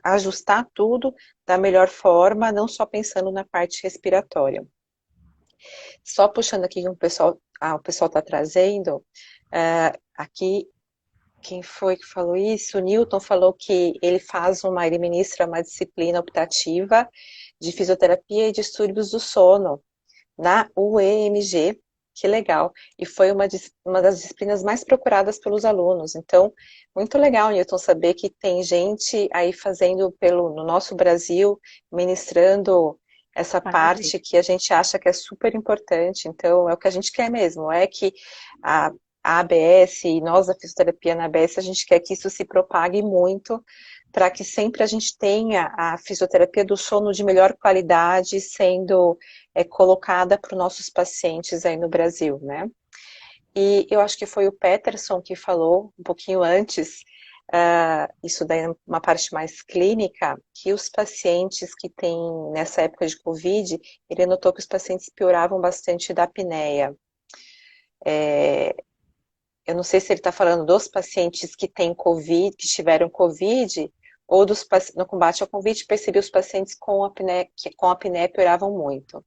ajustar tudo da melhor forma, não só pensando na parte respiratória. Só puxando aqui o pessoal está trazendo, aqui, quem foi que falou isso? O Newton falou que ele ministra uma disciplina optativa de fisioterapia e distúrbios do sono na UEMG, que legal, e foi uma das disciplinas mais procuradas pelos alunos, então, muito legal, Newton, saber que tem gente aí fazendo no nosso Brasil, ministrando essa parte que a gente acha que é super importante, então, é o que a gente quer mesmo, é que a ABS e nós da fisioterapia na ABS, a gente quer que isso se propague muito, para que sempre a gente tenha a fisioterapia do sono de melhor qualidade sendo colocada para os nossos pacientes aí no Brasil, né? E eu acho que foi o Peterson que falou um pouquinho antes, isso daí é uma parte mais clínica, que os pacientes que têm, nessa época de Covid, ele notou que os pacientes pioravam bastante da apneia. eu não sei se ele está falando dos pacientes que têm Covid, que tiveram Covid, ou no combate ao Covid, percebi os pacientes com apneia, que com apneia pioravam muito.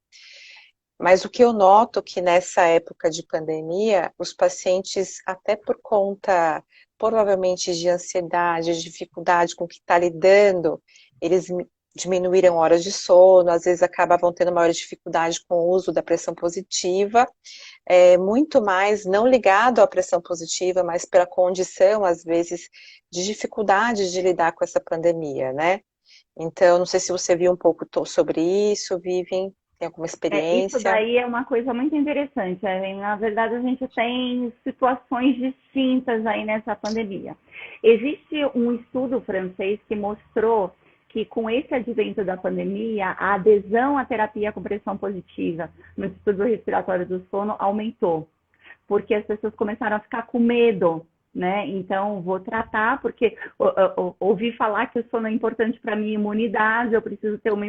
Mas o que eu noto que nessa época de pandemia, os pacientes, até por conta, provavelmente, de ansiedade, de dificuldade com o que está lidando, eles diminuíram horas de sono, às vezes acabavam tendo maior dificuldade com o uso da pressão positiva, muito mais não ligado à pressão positiva, mas pela condição, às vezes, de dificuldade de lidar com essa pandemia, né? Então, não sei se você viu um pouco sobre isso, Vivian, tem alguma Isso experiência? daí é uma coisa muito interessante. Na verdade, a gente tem situações distintas aí nessa pandemia. Existe um estudo francês que mostrou que com esse advento da pandemia, a adesão à terapia com pressão positiva no distúrbio respiratório do sono aumentou, porque as pessoas começaram a ficar com medo, né? Então, vou tratar, porque ouvi falar que o sono é importante para a minha imunidade, eu preciso ter uma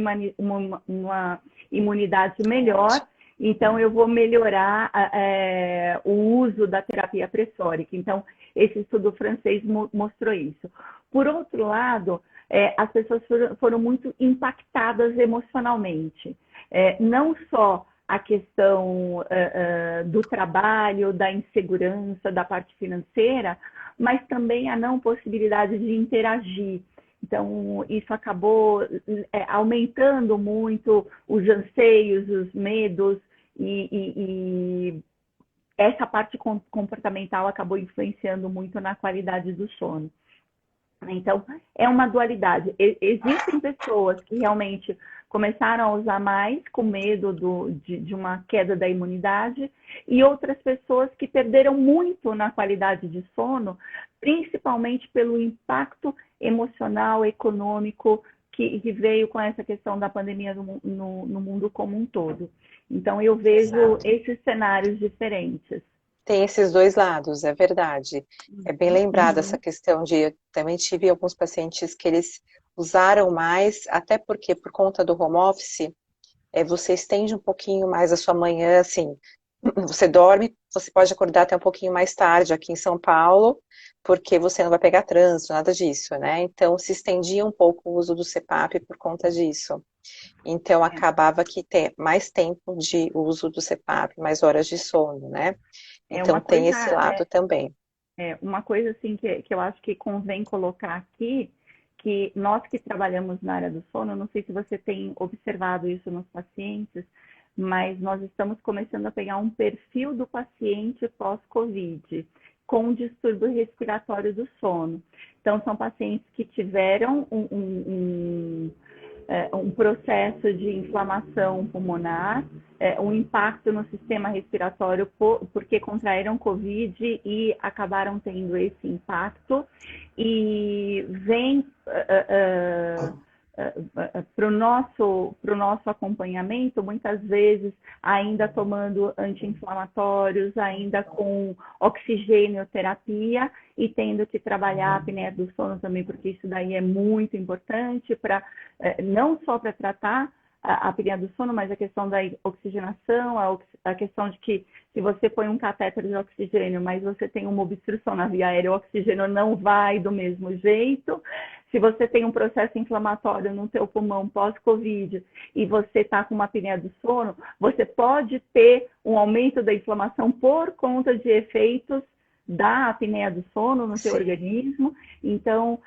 imunidade melhor, então eu vou melhorar o uso da terapia pressórica. Então, esse estudo francês mostrou isso. Por outro lado, as pessoas foram muito impactadas emocionalmente. Não só a questão do trabalho, da insegurança, da parte financeira, mas também a não possibilidade de interagir. Então, isso acabou aumentando muito os anseios, os medos, e essa parte comportamental acabou influenciando muito na qualidade do sono. Então, é uma dualidade. Existem pessoas que realmente começaram a usar mais com medo de uma queda da imunidade e outras pessoas que perderam muito na qualidade de sono, principalmente pelo impacto emocional, econômico que veio com essa questão da pandemia no mundo como um todo. Então, eu vejo esses cenários diferentes. Tem esses dois lados, é verdade. É bem lembrado essa questão de, eu também tive alguns pacientes que eles usaram mais, até porque por conta do home office, você estende um pouquinho mais a sua manhã, assim, você dorme, você pode acordar até um pouquinho mais tarde aqui em São Paulo, porque você não vai pegar trânsito, nada disso, né? Então se estendia um pouco o uso do CPAP por conta disso. Então acabava que tem mais tempo de uso do CPAP, mais horas de sono, né? É Então uma tem coisa, esse lado também. uma coisa assim que eu acho que convém colocar aqui, que nós que trabalhamos na área do sono, não sei se você tem observado isso nos pacientes, mas nós estamos começando a pegar um perfil do paciente pós-Covid, com distúrbio respiratório do sono. Então, são pacientes que tiveram um processo de inflamação pulmonar, um impacto no sistema respiratório porque contraíram Covid e acabaram tendo esse impacto, e vem para o nosso acompanhamento, muitas vezes ainda tomando anti-inflamatórios, ainda com oxigênio-terapia e tendo que trabalhar a apneia do sono também, porque isso daí é muito importante, não só para tratar a apneia do sono, mas a questão da oxigenação, a questão de que se você põe um catéter de oxigênio, mas você tem uma obstrução na via aérea, o oxigênio não vai do mesmo jeito. Se você tem um processo inflamatório no teu pulmão pós-Covid e você está com uma apneia do sono, você pode ter um aumento da inflamação por conta de efeitos da apneia do sono no teu organismo. Então,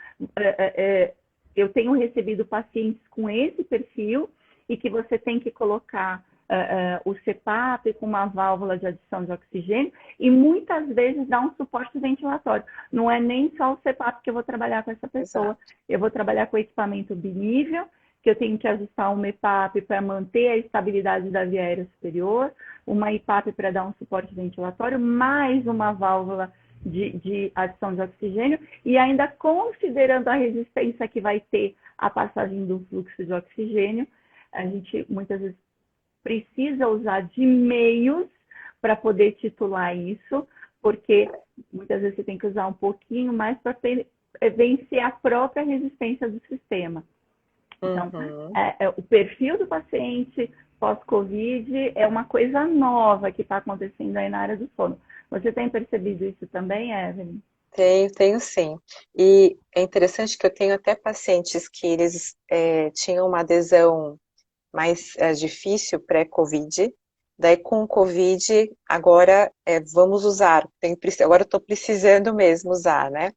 eu tenho recebido pacientes com esse perfil e que você tem que colocar o CPAP com uma válvula de adição de oxigênio e muitas vezes dar um suporte ventilatório. Não é nem só o CPAP que eu vou trabalhar com essa pessoa. Exato. Eu vou trabalhar com equipamento binível, que eu tenho que ajustar um EPAP para manter a estabilidade da via aérea superior, uma IPAP para dar um suporte ventilatório, mais uma válvula de adição de oxigênio, e ainda considerando a resistência que vai ter a passagem do fluxo de oxigênio, a gente muitas vezes precisa usar de meios para poder titular isso, porque muitas vezes você tem que usar um pouquinho mais para vencer a própria resistência do sistema. Então, o perfil do paciente pós-Covid é uma coisa nova que está acontecendo aí na área do sono. Você tem percebido isso também, Evelyn? Tenho sim. E é interessante que eu tenho até pacientes que eles tinham uma adesão mais difícil pré-Covid. Daí, com o Covid, agora vamos usar. Agora eu estou precisando mesmo usar, né?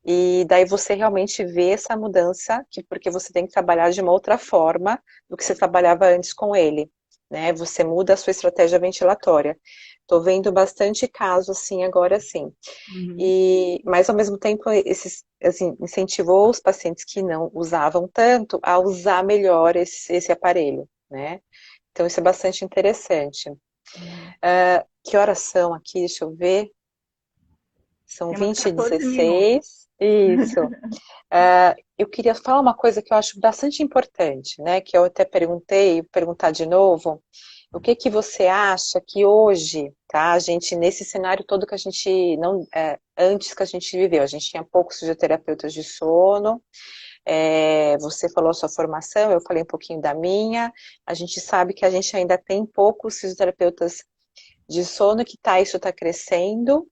E daí você realmente vê essa mudança, porque você tem que trabalhar de uma outra forma do que você trabalhava antes com ele, né? Você muda a sua estratégia ventilatória. Estou vendo bastante caso assim agora sim. Uhum. Mas ao mesmo tempo, assim, incentivou os pacientes que não usavam tanto a usar melhor esse aparelho, né? Então isso é bastante interessante. Uhum. Que horas são aqui? Deixa eu ver. São Temos 20 e 14 minutos. 16. Isso. Eu queria falar uma coisa que eu acho bastante importante, né? Que eu até perguntei, perguntar de novo. O que que você acha que hoje, tá? A gente, nesse cenário todo que a gente não, antes que a gente viveu, a gente tinha poucos fisioterapeutas de sono. Você falou a sua formação, eu falei um pouquinho da minha. A gente sabe que a gente ainda tem poucos fisioterapeutas de sono, que isso está crescendo.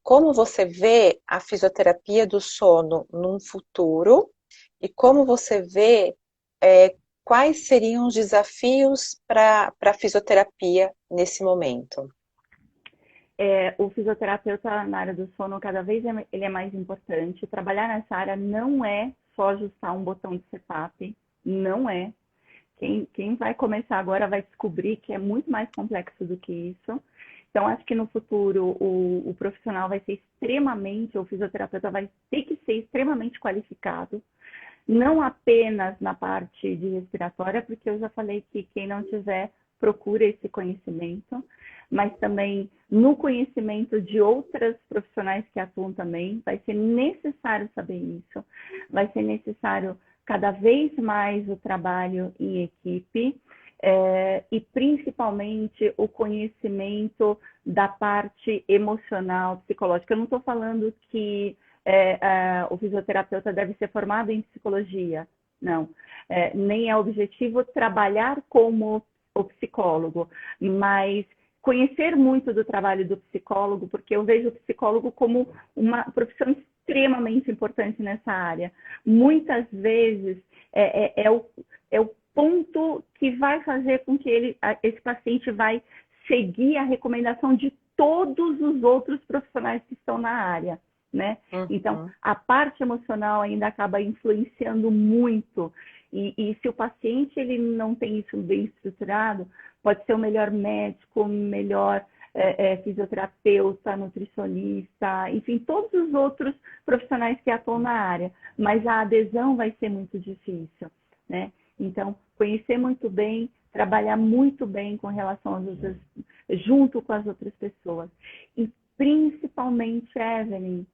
Como você vê a fisioterapia do sono num futuro e como você vê quais seriam os desafios para a fisioterapia nesse momento? O fisioterapeuta na área do sono, cada vez ele é mais importante. Trabalhar nessa área não é só ajustar um botão de CPAP, não é. Quem vai começar agora vai descobrir que é muito mais complexo do que isso. Então, acho que no futuro o profissional vai ser extremamente, o fisioterapeuta vai ter que ser extremamente qualificado, não apenas na parte de respiratória, porque eu já falei que quem não tiver procura esse conhecimento, mas também no conhecimento de outras profissionais que atuam também, vai ser necessário saber isso, vai ser necessário cada vez mais o trabalho em equipe, e principalmente o conhecimento da parte emocional, psicológica. Eu não estou falando que o fisioterapeuta deve ser formado em psicologia, não. Nem é objetivo trabalhar como o psicólogo, mas conhecer muito do trabalho do psicólogo, porque eu vejo o psicólogo como uma profissão extremamente importante nessa área. Muitas vezes é o ponto que vai fazer com que esse paciente vai seguir a recomendação de todos os outros profissionais que estão na área, né? Então, Uhum. a parte emocional ainda acaba influenciando muito. E se o paciente ele não tem isso bem estruturado, pode ser o melhor médico, o melhor fisioterapeuta, nutricionista, enfim, todos os outros profissionais que atuam na área, mas a adesão vai ser muito difícil, né? Então, conhecer muito bem, trabalhar muito bem com relação às outras, junto com as outras pessoas. E principalmente, Evelyn,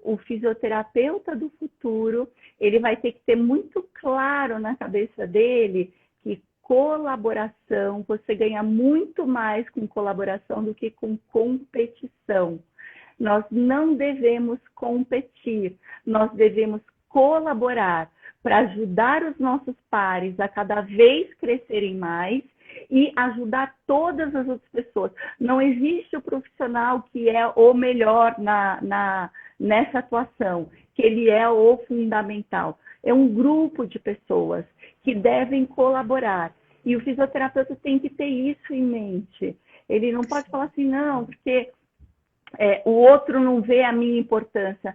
o fisioterapeuta do futuro, ele vai ter que ter muito claro na cabeça dele que colaboração, você ganha muito mais com colaboração do que com competição. Nós não devemos competir, nós devemos colaborar para ajudar os nossos pares a cada vez crescerem mais e ajudar todas as outras pessoas. Não existe o profissional que é o melhor nessa atuação, que ele é o fundamental. É um grupo de pessoas que devem colaborar. E o fisioterapeuta tem que ter isso em mente. Ele não pode falar assim, não, porque o outro não vê a minha importância.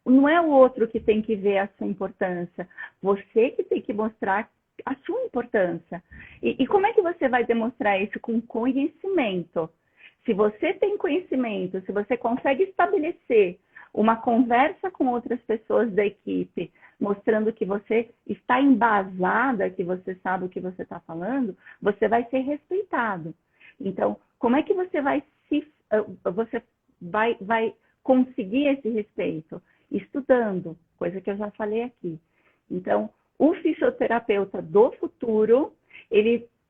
Não é o outro que tem que ver a sua importância. Você que tem que mostrar a sua importância. E como é que você vai demonstrar isso? Com conhecimento. Se você tem conhecimento, se você consegue estabelecer uma conversa com outras pessoas da equipe, mostrando que você está embasada, que você sabe o que você está falando, você vai ser respeitado. Então, como é que você vai conseguir esse respeito? Estudando, coisa que eu já falei aqui. Então, o fisioterapeuta do futuro,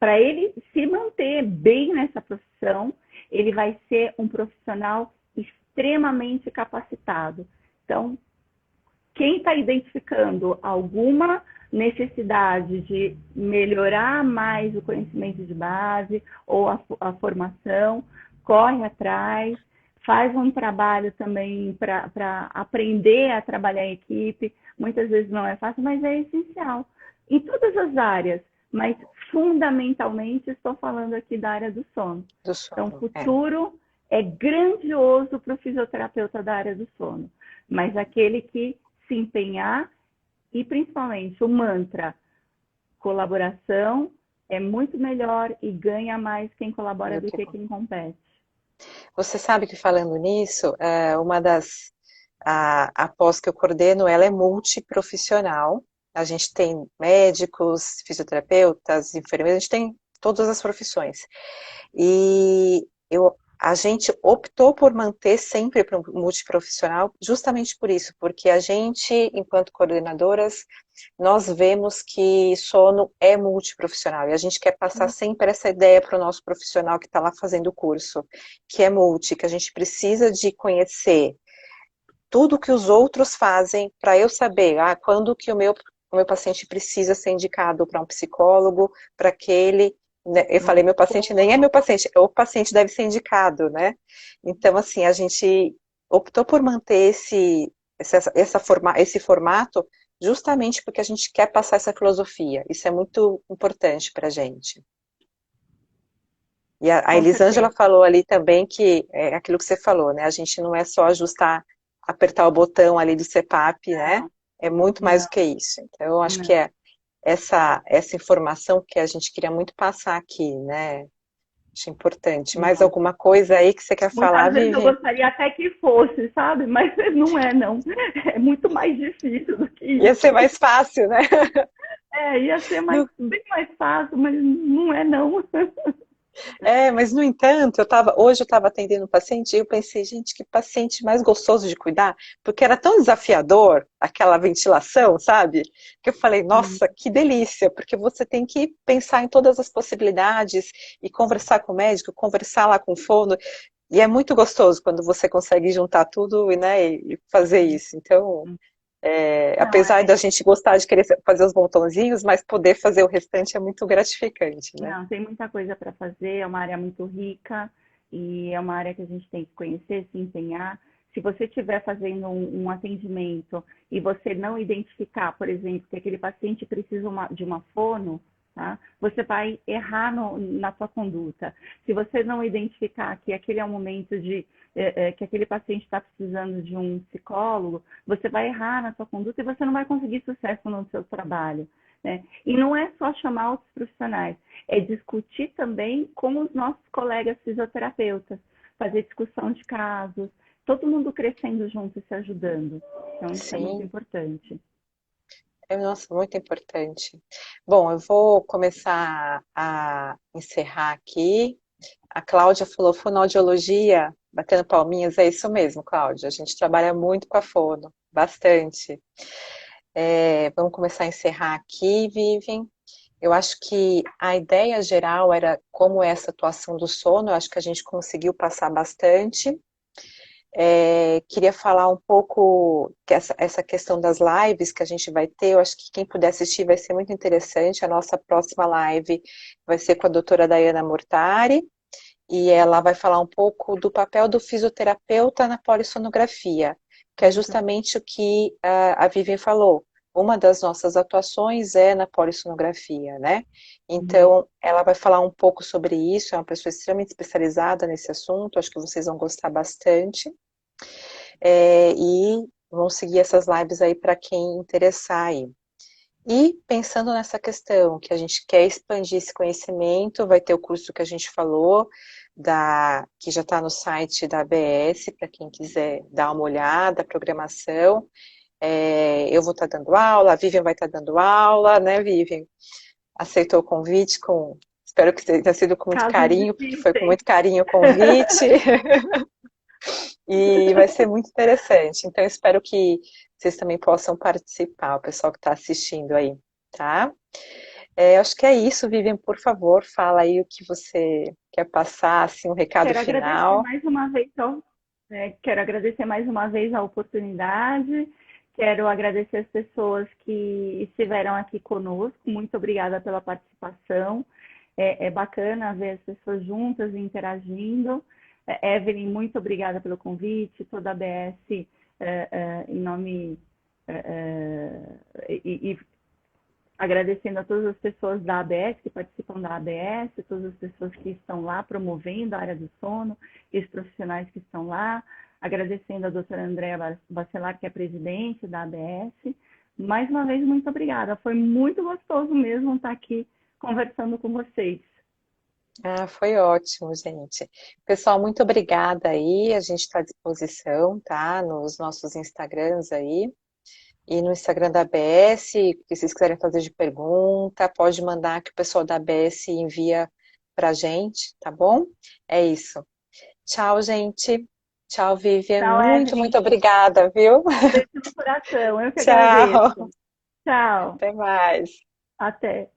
para ele se manter bem nessa profissão, ele vai ser um profissional extremamente capacitado. Então, quem está identificando alguma necessidade de melhorar mais o conhecimento de base ou a formação, corre atrás, faz um trabalho também para aprender a trabalhar em equipe. Muitas vezes não é fácil, mas é essencial. Em todas as áreas, mas fundamentalmente estou falando aqui da área do sono. Do Então, o sono. É. futuro é grandioso para o fisioterapeuta da área do sono, mas aquele que se empenhar e principalmente o mantra colaboração é muito melhor e ganha mais quem colabora Do do que... que quem compete. Você sabe que falando nisso, uma das a pós que eu coordeno, ela é multiprofissional. A gente tem médicos, fisioterapeutas, enfermeiros, a gente tem todas as profissões. E a gente optou por manter sempre para o multiprofissional, justamente por isso, porque a gente, enquanto coordenadoras, nós vemos que sono é multiprofissional e a gente quer passar sempre essa ideia para o nosso profissional que está lá fazendo o curso, que é multi, que a gente precisa de conhecer tudo que os outros fazem para eu saber quando que o meu paciente precisa ser indicado para um psicólogo, para aquele. Né, eu falei, meu paciente nem é meu paciente, o paciente deve ser indicado, né? Então, assim, a gente optou por manter esse formato justamente porque a gente quer passar essa filosofia. Isso é muito importante para a gente. E a Com Elisângela certeza. falou ali também que é aquilo que você falou, né? A gente não é só ajustar, apertar o botão ali do CPAP, né? Não, É muito mais não, do que isso. Então, eu acho que não. é essa informação que a gente queria muito passar aqui, né? Acho importante. Mais Não. alguma coisa aí que você quer falar, Muitas vezes eu Vivi? gostaria até que fosse, sabe? Mas não é, não. É muito mais difícil do que Ia isso. ser mais fácil, né? É, ia ser No bem mais fácil, mas não é, não. Mas no entanto, hoje eu estava atendendo um paciente e eu pensei, gente, que paciente mais gostoso de cuidar, porque era tão desafiador aquela ventilação, sabe? Que eu falei, nossa, que delícia, porque você tem que pensar em todas as possibilidades e conversar com o médico, conversar lá com o fono, e é muito gostoso quando você consegue juntar tudo, né, e fazer isso. Então, Não, apesar da gente gostar de querer fazer os botãozinhos, mas poder fazer o restante é muito gratificante, né? não, tem muita coisa para fazer, é uma área muito rica e é uma área que a gente tem que conhecer, se empenhar. Se você estiver fazendo um atendimento e você não identificar, por exemplo, que aquele paciente precisa de uma fono, tá? Você vai errar na sua conduta. Se você não identificar que aquele é o momento que aquele paciente está precisando de um psicólogo, você vai errar na sua conduta e você não vai conseguir sucesso no seu trabalho. Né? E não é só chamar outros profissionais, é discutir também com os nossos colegas fisioterapeutas, fazer discussão de casos, todo mundo crescendo junto e se ajudando. Então, isso é muito Sim. importante. Nossa, muito importante. Bom, eu vou começar a encerrar aqui. A Cláudia falou fonoaudiologia, batendo palminhas, é isso mesmo, Cláudia. A gente trabalha muito com a fono, bastante. Vamos começar a encerrar aqui, Vivian. Eu acho que a ideia geral era como é essa atuação do sono, eu acho que a gente conseguiu passar bastante. Queria falar um pouco que essa questão das lives que a gente vai ter, eu acho que quem puder assistir vai ser muito interessante. A nossa próxima live vai ser com a doutora Dayana Mortari, e ela vai falar um pouco do papel do fisioterapeuta na polissonografia, que é justamente o que a Vivian falou. Uma das nossas atuações é na polissonografia, né? Uhum. Então, ela vai falar um pouco sobre isso, é uma pessoa extremamente especializada nesse assunto, acho que vocês vão gostar bastante. E vão seguir essas lives aí para quem interessar aí. E pensando nessa questão, que a gente quer expandir esse conhecimento, vai ter o curso que a gente falou, que já está no site da ABS, para quem quiser dar uma olhada, a programação. Eu vou estar dando aula, a Vivian vai estar dando aula, né, Vivian? Aceitou o convite espero que tenha sido com muito Casos carinho, porque foi com difíceis. muito carinho o convite. E vai ser muito interessante. Então, espero que vocês também possam participar, o pessoal que está assistindo aí, tá? Acho que é isso, Vivian, por favor, fala aí o que você quer passar, assim, um recado Quero agradecer final. mais uma vez, quero agradecer mais uma vez a oportunidade. Quero agradecer as pessoas que estiveram aqui conosco. Muito obrigada pela participação. É bacana ver as pessoas juntas interagindo. Evelyn, muito obrigada pelo convite, toda a ABS, em nome e agradecendo a todas as pessoas da ABS, que participam da ABS, todas as pessoas que estão lá promovendo a área do sono, e os profissionais que estão lá, agradecendo a doutora Andréa Bacelar, que é presidente da ABS. Mais uma vez, muito obrigada. Foi muito gostoso mesmo estar aqui conversando com vocês. Ah, foi ótimo, gente. Pessoal, muito obrigada aí. A gente está à disposição, tá? Nos nossos Instagrams aí. E no Instagram da ABS, se vocês quiserem fazer de pergunta, pode mandar que o pessoal da ABS envia pra gente, tá bom? É isso. Tchau, gente. Tchau, Vivian. Tchau, Muito, Evelyn. muito obrigada, viu? Beijo no coração. Eu que Tchau. agradeço. Tchau. Até mais. Até.